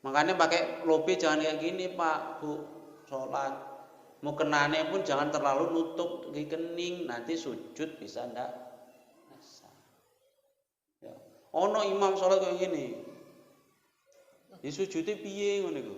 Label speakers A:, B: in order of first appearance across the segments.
A: Makanya pakai lobe jangan kayak gini Pak, Bu, sholat. Mau kenane pun jangan terlalu nutup di kening, nanti sujud bisa ndak sah. Ya. Ono imam sholat kayak gini, di sujudnya piye ngono iku?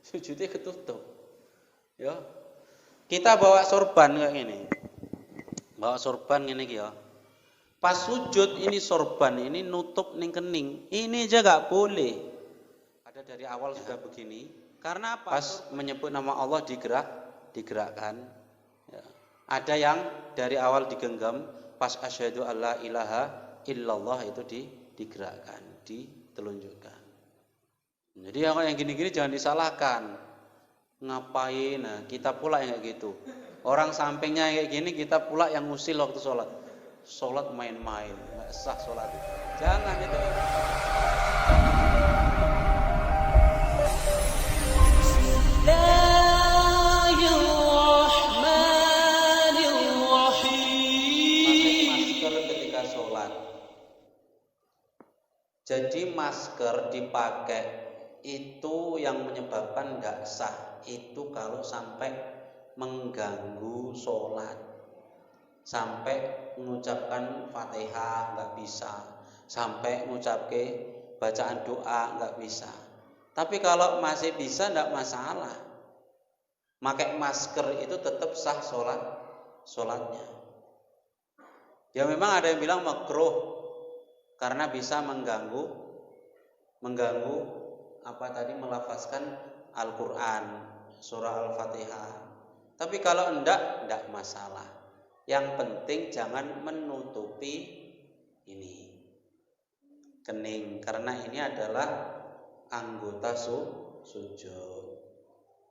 A: Sujudnya ketutup. Ya. Kita bawa sorban kayak gini. Bawa sorban ngene iki ya. Pas sujud ini sorban ini nutup ning kening. Ini aja gak boleh. Ada dari awal sudah begini. Karena apa? Pas menyebut nama Allah digerakkan. Ya. Ada yang dari awal digenggam. Pas asyhadu alla ilaha illallah itu digerakkan, ditelunjukkan. Jadi yang gini-gini jangan disalahkan. Ngapain? Nah, kita pula yang kayak gitu. Orang sampingnya kayak gini, kita pula yang ngusil waktu sholat. Sholat main-main, nggak sah sholat itu. Jangan itu. Pakai masker ketika sholat. Jadi masker dipakai itu yang menyebabkan nggak sah itu kalau sampai mengganggu sholat, sampai mengucapkan Fatihah nggak bisa, sampai mengucapkan bacaan doa nggak bisa. Tapi kalau masih bisa nggak masalah, pakai masker itu tetap sah sholatnya. Ya memang ada yang bilang makruh karena bisa mengganggu melafazkan Al-Quran, surah Al-Fatihah. Tapi kalau enggak masalah. Yang penting jangan menutupi ini kening, karena ini adalah anggota sujud.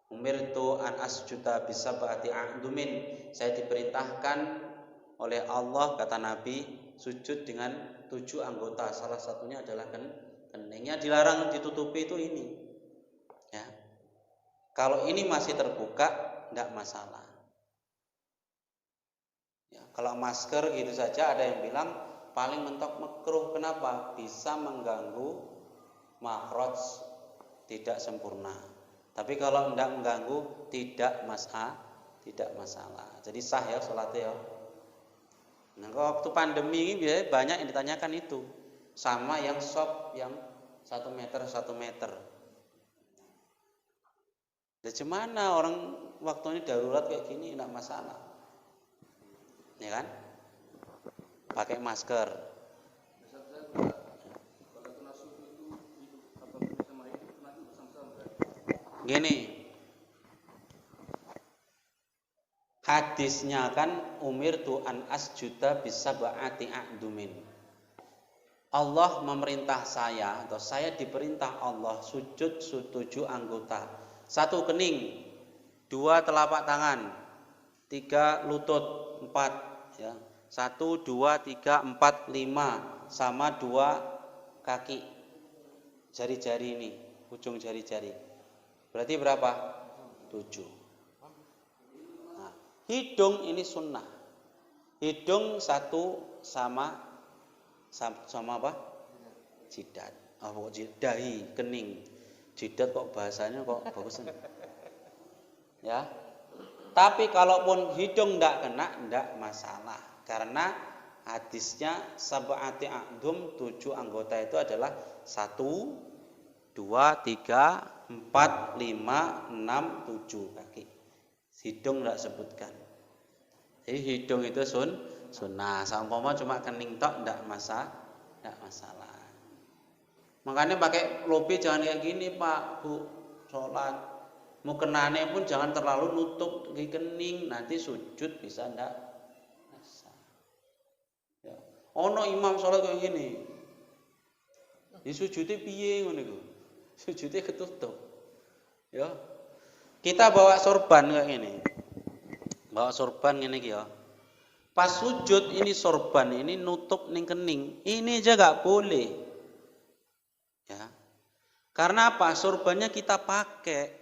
A: Umirtu an asjuda bisab'ati a'dumin. Saya diperintahkan oleh Allah, kata Nabi, sujud dengan 7 anggota. Salah satunya adalah keningnya. Dilarang ditutupi itu ini. Ya. Kalau ini masih terbuka, enggak masalah. Ya, kalau masker gitu saja ada yang bilang paling mentok makruh. Kenapa? Bisa mengganggu makhraj, tidak sempurna. Tapi kalau enggak mengganggu tidak masalah. Jadi sah ya sholatnya ya. Nah, waktu pandemi ini biasanya banyak yang ditanyakan itu. Sama yang shop yang 1 meter 1 meter. Jadi gimana orang waktu ini darurat kayak gini enggak masalah. Ya kan? Pakai masker. Gini, hadisnya kan umirtu an asjuda bisab'ati a'dumin. Allah memerintah saya, atau saya diperintah Allah sujud 7 anggota. 1 kening, 2 telapak tangan, 3 lutut, 4 ya. 1, 2, 3, 4, 5 sama 2 kaki. Jari-jari ini, ujung jari-jari. Berarti berapa? 7. Nah, hidung ini sunnah. Hidung 1 sama apa? Jidat. Dahi, kening. Jidat kok bahasanya kok bagus. Ya. Tapi kalaupun hidung enggak kena, enggak masalah. Karena hadisnya sab'ati a'dum, 7 anggota itu adalah 1, 2, 3, 4, 5, 6, 7 kaki. Hidung enggak sebutkan. Jadi hidung itu sunnah. Saumpama cuma kening tok enggak masalah. Makanya pakai lobe jangan kayak gini Pak, Bu, sholat. Mau kenane pun jangan terlalu nutup di kening, nanti sujud bisa enggak sah. Ya. Ono imam sholat kayak gini, di sujudnya piye ngono iku? Sujudnya ketutup. Ya. Kita bawa sorban kayak gini. Bawa sorban ngene iki ya. Pas sujud ini sorban ini nutup ning kening. Ini aja gak boleh. Ya. Karena apa? Sorbannya kita pakai.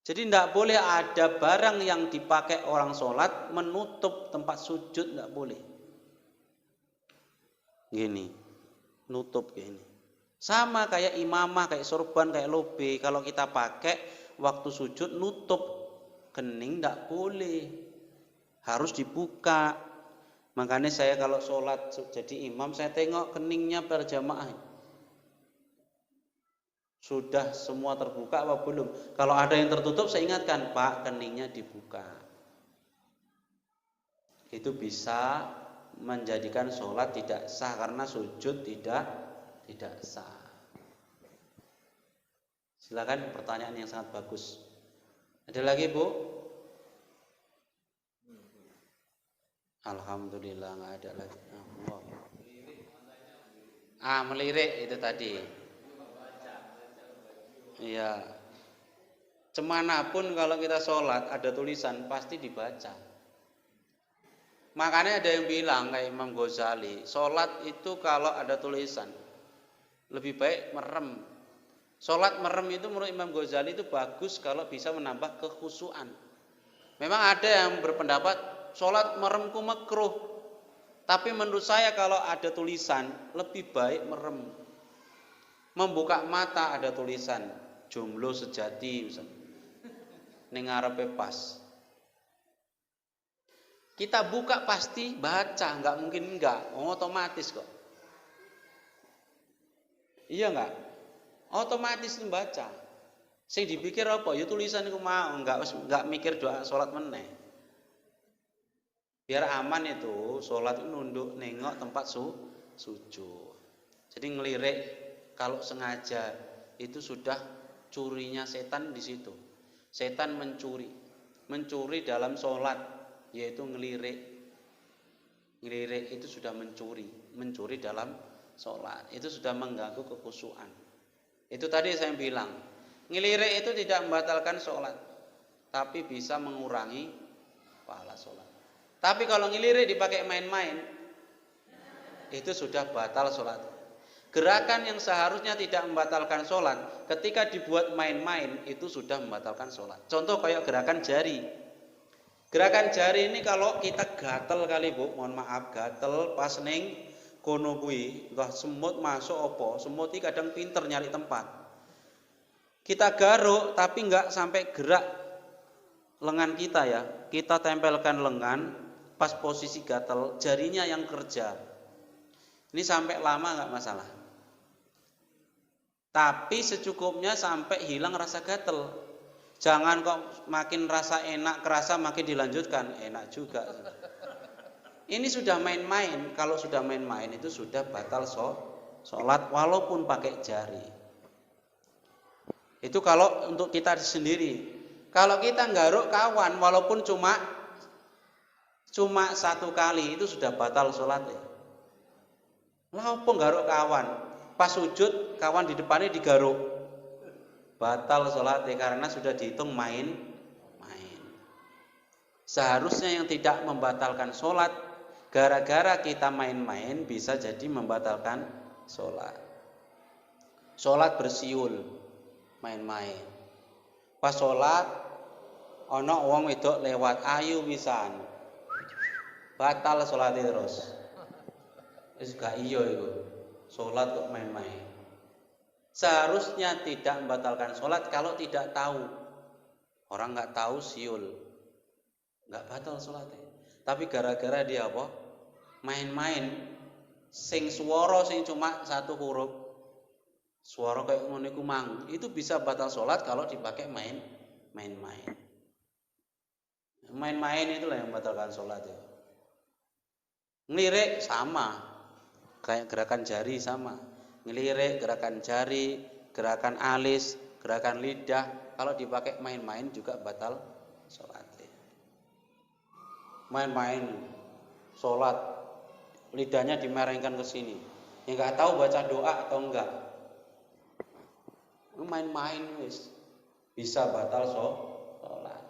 A: Jadi tidak boleh ada barang yang dipakai orang sholat menutup tempat sujud, tidak boleh. Gini, nutup gini. Sama kayak imamah, kayak sorban, kayak lobe. Kalau kita pakai waktu sujud nutup kening tidak boleh, harus dibuka. Makanya saya kalau sholat jadi imam, saya tengok keningnya berjamaah. Sudah semua terbuka apa belum? Kalau ada yang tertutup saya ingatkan, Pak, keningnya dibuka. Itu bisa menjadikan sholat tidak sah karena sujud tidak sah. Silakan, pertanyaan yang sangat bagus. Ada lagi, Bu? Alhamdulillah nggak ada lagi. Melirik itu tadi. Iya. Cemanapun kalau kita sholat ada tulisan pasti dibaca. Makanya ada yang bilang kayak Imam Ghazali, sholat itu kalau ada tulisan lebih baik merem. Sholat merem itu menurut Imam Ghazali itu bagus kalau bisa menambah kekhusyuan. Memang ada yang berpendapat sholat meremku makruh, tapi menurut saya kalau ada tulisan lebih baik merem. Membuka mata ada tulisan jomblo sejati misalnya, ning ngarepe pas. Kita buka pasti baca, nggak mungkin enggak, otomatis kok. Iya enggak? Otomatis membaca. Sing dipikir apa? Ya tulisan iku mau, enggak mikir doa salat meneh. Biar aman itu, salat itu nunduk nengok tempat sujud. Jadi ngelirik kalau sengaja itu sudah curinya setan di situ. Setan mencuri dalam salat. Yaitu ngelirik itu sudah mencuri dalam sholat, itu sudah mengganggu kekhusyuan. Itu tadi saya bilang, ngelirik itu tidak membatalkan sholat, tapi bisa mengurangi pahala sholat. Tapi kalau ngelirik dipakai main-main, itu sudah batal sholat. Gerakan yang seharusnya tidak membatalkan sholat, ketika dibuat main-main, itu sudah membatalkan sholat. Contoh kayak gerakan jari. Gerakan jari ini kalau kita gatel kali, Bu, mohon maaf, gatel pas ning kono kuwi, entah semut masuk apa, semut iki kadang pinter nyari tempat. Kita garuk tapi enggak sampai gerak lengan kita ya. Kita tempelkan lengan pas posisi gatel, jarinya yang kerja. Ini sampai lama enggak masalah. Tapi secukupnya sampai hilang rasa gatel. Jangan kok makin rasa enak, kerasa makin dilanjutkan, enak juga. Ini sudah main-main, kalau sudah main-main itu sudah batal sholat walaupun pakai jari. Itu kalau untuk kita sendiri. Kalau kita nggaruk kawan walaupun cuma satu kali itu sudah batal sholat ya. Lah apa nggaruk kawan? Pas sujud kawan di depannya digaruk. Batal sholatnya karena sudah dihitung main. Seharusnya yang tidak membatalkan sholat, gara-gara kita main-main bisa jadi membatalkan sholat. Sholat bersiul, main-main. Pas sholat, ono wong wedok lewat ayu pisan, batal sholatnya terus. Wis gak iya itu, sholat kok main-main. Seharusnya tidak membatalkan sholat kalau tidak tahu. Orang nggak tahu siul, nggak batal sholatnya. Tapi gara-gara dia apa? Main-main, sing swara sing cuma satu huruf, swara kayak ngono iku mang, itu bisa batal sholat kalau dipakai main-main. Main-main itulah yang membatalkan sholat ya. Ngelirik sama, kayak gerakan jari sama. Ngelirik, gerakan jari, gerakan alis, gerakan lidah, kalau dipakai main-main juga batal sholat. Main-main sholat, lidahnya dimerengkan ke sini. Yang nggak tahu baca doa atau enggak, main-main wis bisa batal sholat.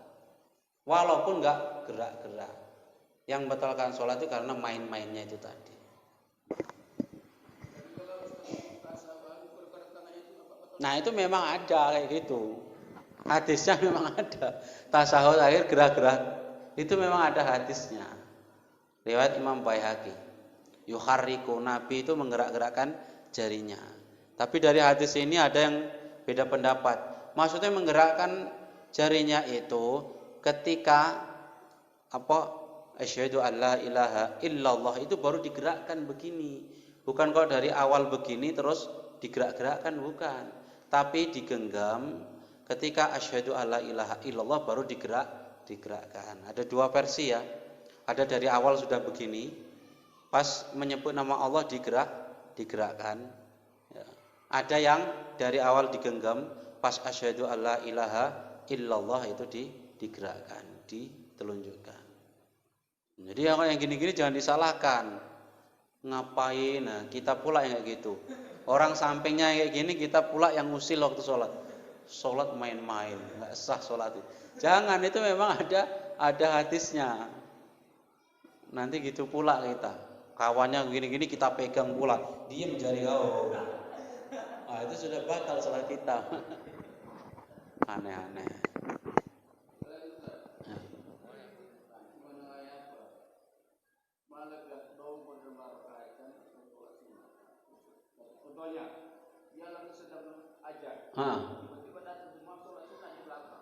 A: Walaupun enggak gerak-gerak. Yang batalkan sholat itu karena main-mainnya itu tadi. Nah itu memang ada kayak gitu. Hadisnya memang ada. Tasahud akhir gerak-gerak. Itu memang ada hadisnya. Riwayat Imam Baihaqi. Yuharriku, Nabi itu menggerak-gerakkan jarinya. Tapi dari hadis ini ada yang beda pendapat. Maksudnya menggerakkan jarinya itu ketika asyhadu alla ilaha illallah itu baru digerakkan begini. Bukan kok dari awal begini terus digerak-gerakkan, bukan. Tapi digenggam ketika asyhadu alla ilaha illallah baru digerakkan. Ada dua versi ya. Ada dari awal sudah begini, pas menyebut nama Allah digerakkan. Ya. Ada yang dari awal digenggam, pas asyhadu alla ilaha illallah itu digerakkan, ditelunjukkan. Jadi yang gini-gini jangan disalahkan. Ngapain? Nah, kita pula yang kayak gitu. Orang sampingnya kayak gini, kita pula yang ngusil waktu sholat. Sholat main-main, nggak sah sholat itu. Jangan, itu memang ada hadisnya. Nanti gitu pula kita. Kawannya gini-gini kita pegang pula. Diem jari kau. Nah, itu sudah batal sholat kita. Aneh-aneh.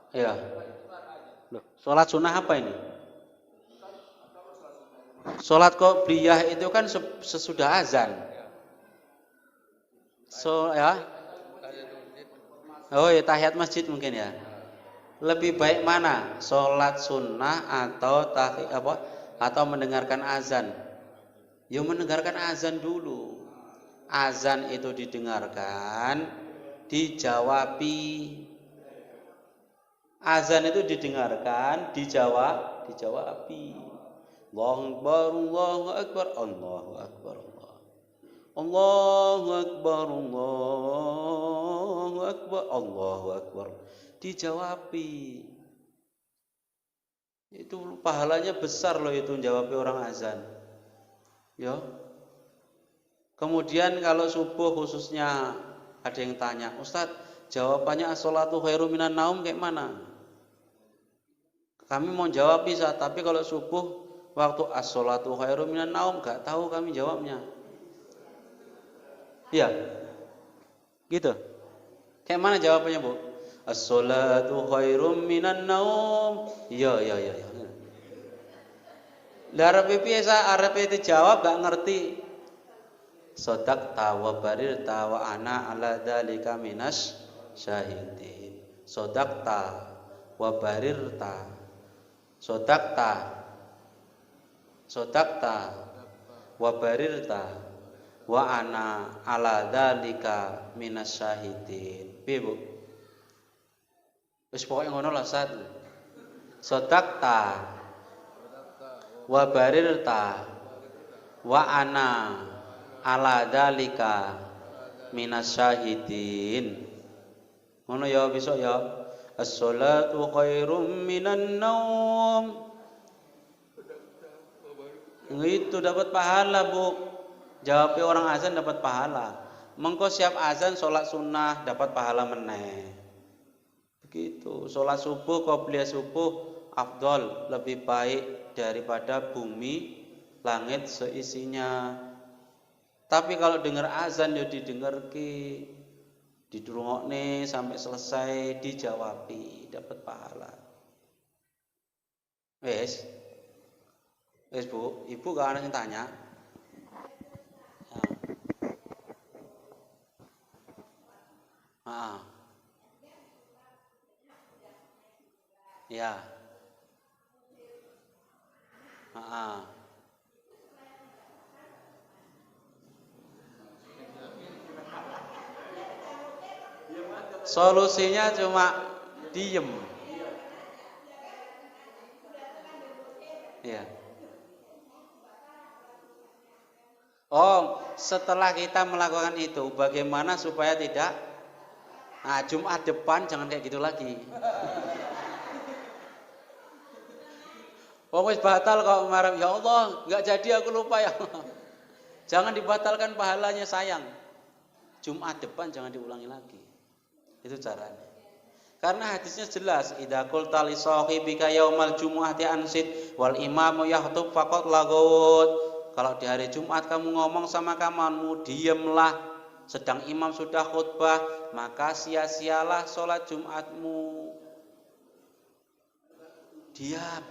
A: Iya. Loh, sholat sunnah apa ini? Sholat qobliyah itu kan sesudah azan. Ya. Oh ya, tahiyat masjid mungkin ya. Lebih baik mana? Sholat sunnah atau mendengarkan azan? Ya mendengarkan azan dulu. Azan itu didengarkan, dijawabi. Azan itu didengarkan, dijawabi. Allahu Akbar, Allahu Akbar, Allahu Akbar, Allahu Akbar, Allahu Akbar, Allahu Akbar. Dijawabi. Itu pahalanya besar loh itu jawab orang azan. Ya. Kemudian kalau subuh khususnya ada yang tanya, Ustadz, jawabannya as-sholatu khairum minan naum kayak mana? Kami mau jawab bisa, tapi kalau subuh waktu as-sholatu khairum minan naum gak tahu kami jawabnya. Iya. Gitu. Kayak mana jawabannya, Bu? As-sholatu khairum minan naum. Iya. Lah arep itu jawab gak ngerti. Sodakta wa barirta wa ana ala dzalika minas syahidin. Sodakta wa barirta. Sodakta wa barirta wa ana ala dzalika minas syahidin. Piye, Bu? Wis pokoke ngono lah, Sat. Sodakta wa barirta wa ana ala dzalika minas syahidin. Ngono ya besok ya. As-sholatu khairum minan naum. Itu dapat pahala, Bu. Jawabnya orang azan dapat pahala. Mengko siap azan sholat sunnah dapat pahala meneh. Begitu. Sholat subuh, qobliyah subuh afdol, lebih baik daripada bumi langit seisinya. Tapi kalau dengar azan ya didengarki, didurungokne sampai selesai, dijawabi, dapat pahala. Wes Bu, Ibu gak ada yang tanya? Ya. Solusinya cuma diem. Ya. Oh, setelah kita melakukan itu, bagaimana supaya tidak? Nah, Jumat depan jangan kayak gitu lagi. Wis batal kok kemarin, ya Allah, nggak jadi aku lupa ya Allah. Jangan dibatalkan pahalanya, sayang. Jumat depan jangan diulangi lagi. Itu caranya. Karena hadisnya jelas, idza qulta li sahibika yaumal jumu'ati ansid wal imamu yahtub faqad lagut. Kalau di hari Jumat kamu ngomong sama kawanmu, diemlah. sedang imam sudah khutbah, maka sia-sialah sholat Jumatmu. Diam.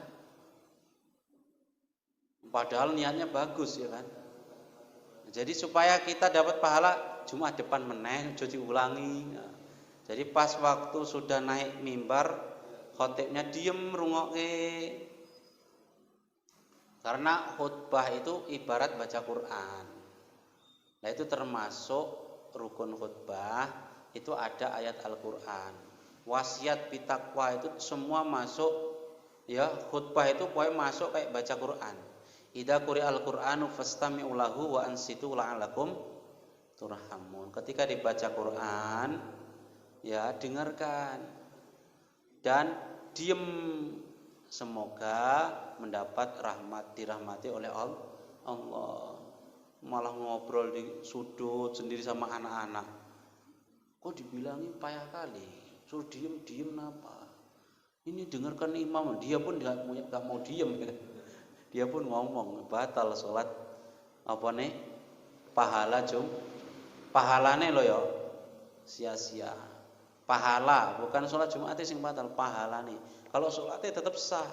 A: Padahal niatnya bagus ya kan. Jadi supaya kita dapat pahala Jumat depan meneh, aja diulangi. Jadi pas waktu sudah naik mimbar, khotibnya diem rungokke. Karena khutbah itu ibarat baca Quran. Nah itu termasuk rukun khutbah, itu ada ayat Al-Quran. Wasiat bitakwa itu semua masuk, ya khutbah itu pokoknya masuk kayak baca Quran. Idza quri'al Qur'anu fastami'u lahu wa ansitu la'allakum turhamun. Ketika dibaca Quran, ya dengarkan dan diem, semoga mendapat dirahmati oleh Allah. Malah ngobrol di sudut sendiri sama anak-anak. Kok dibilangi payah kali, suruh diem apa? Ini dengarkan imam, dia pun nggak mau diem. Dia pun ngomong batal sholat apa nih pahalane lo ya sia-sia. Pahala bukan sholat Jumat sing batal, pahalane. Kalau sholatnya tetap sah,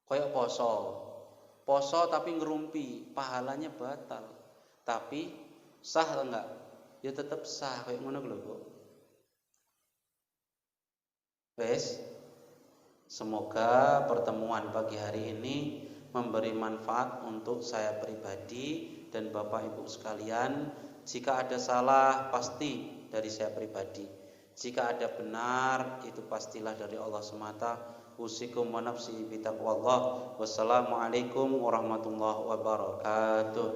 A: kayak poso tapi ngerumpi, pahalanya batal. Tapi sah enggak? Ya tetap sah kayak ngono lho kok. Wes, semoga pertemuan pagi hari ini memberi manfaat untuk saya pribadi dan Bapak Ibu sekalian. Jika ada salah pasti dari saya pribadi. Jika ada benar itu pastilah dari Allah semata. Usikum wa nafsi bitaqwallah. Wassalamualaikum warahmatullahi wabarakatuh.